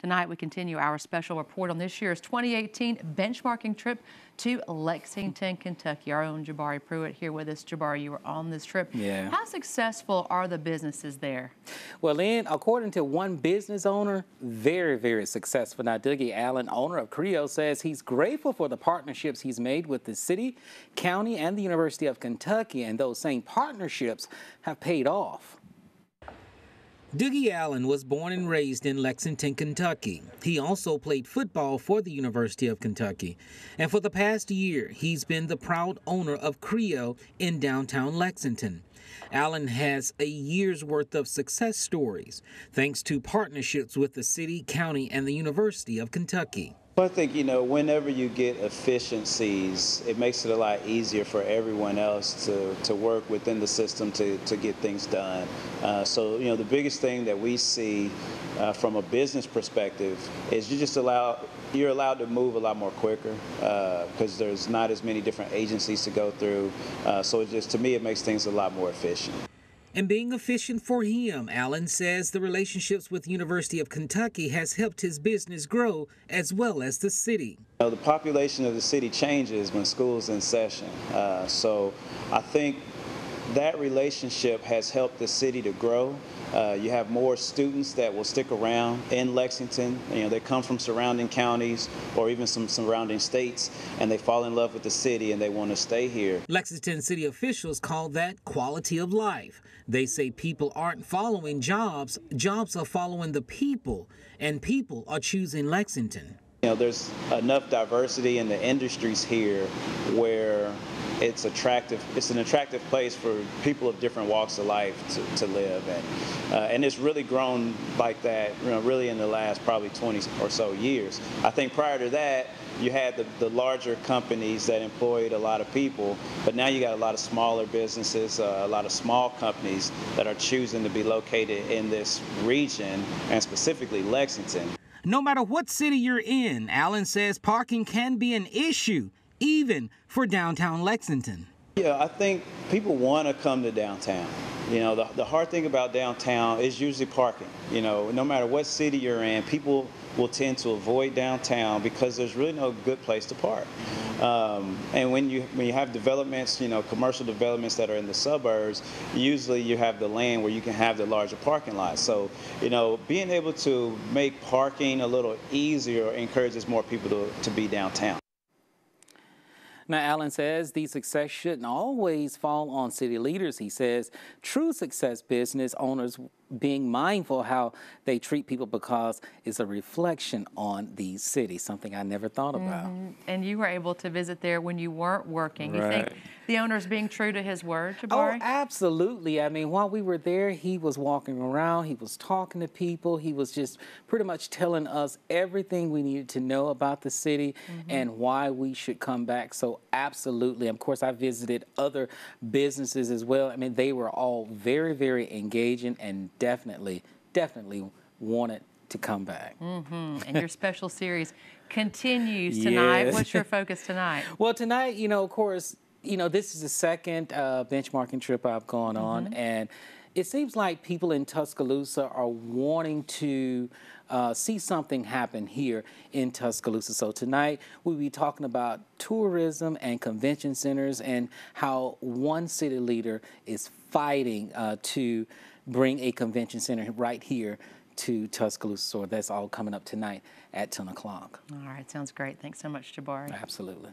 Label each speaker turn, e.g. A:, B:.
A: Tonight, we continue our special report on this year's 2018 benchmarking trip to Lexington, Kentucky. Our own Jabari Pruitt here with us. Jabari, you were on this trip.
B: Yeah.
A: How successful are the businesses there?
B: Well, Lynn, according to one business owner, very, very successful. Now, Dougie Allen, owner of Creaux, says he's grateful for the partnerships he's made with the city, county, and the University of Kentucky, and those same partnerships have paid off.
C: Dougie Allen was born and raised in Lexington, Kentucky. He also played football for the University of Kentucky. And for the past year, he's been the proud owner of Creaux in downtown Lexington. Allen has a year's worth of success stories, thanks to partnerships with the city, county, and the University of Kentucky.
D: I think, whenever you get efficiencies, it makes it a lot easier for everyone else to work within the system to get things done. So, the biggest thing that we see from a business perspective is you're allowed to move a lot more quicker because there's not as many different agencies to go through. So to me, it makes things a lot more efficient.
C: And being efficient for him, Allen says the relationships with the University of Kentucky has helped his business grow as well as the city.
D: The population of the city changes when school's in session. So I think that relationship has helped the city to grow. You have more students that will stick around in Lexington. They come from surrounding counties or even some surrounding states, and they fall in love with the city and they want to stay here.
C: Lexington city officials call that quality of life. They say people aren't following jobs, jobs are following the people, and people are choosing Lexington.
D: There's enough diversity in the industries here where it's an attractive place for people of different walks of life to live in. And it's really grown like that, really in the last probably 20 or so years. I think prior to that, you had the larger companies that employed a lot of people, but now you got a lot of smaller businesses, a lot of small companies that are choosing to be located in this region, and specifically Lexington.
C: No matter what city you're in, Allen says parking can be an issue, even for downtown Lexington.
D: Yeah, I think people want to come to downtown. The hard thing about downtown is usually parking. No matter what city you're in, people will tend to avoid downtown because there's really no good place to park. And when you have developments, commercial developments that are in the suburbs, usually you have the land where you can have the larger parking lots. So, being able to make parking a little easier encourages more people to be downtown.
B: Now, Allen says the success shouldn't always fall on city leaders. He says true success business owners being mindful how they treat people because it's a reflection on the city, something I never thought about.
A: And you were able to visit there when you weren't working. You
B: Right.
A: think the owner's being true to his word, Jabari?
B: Oh, absolutely. I mean, while we were there, he was walking around, he was talking to people, he was just pretty much telling us everything we needed to know about the city and why we should come back. So absolutely. Of course, I visited other businesses as well. I mean, they were all very, very engaging and definitely wanted to come back.
A: And your special series continues tonight.
B: Yes.
A: What's your focus tonight?
B: Well, tonight, of course, this is the second benchmarking trip I've gone on, and it seems like people in Tuscaloosa are wanting to see something happen here in Tuscaloosa. So tonight we'll be talking about tourism and convention centers and how one city leader is fighting to bring a convention center right here to Tuscaloosa. So that's all coming up tonight at 10 o'clock.
A: All right, sounds great. Thanks so much, Jabari.
B: Absolutely.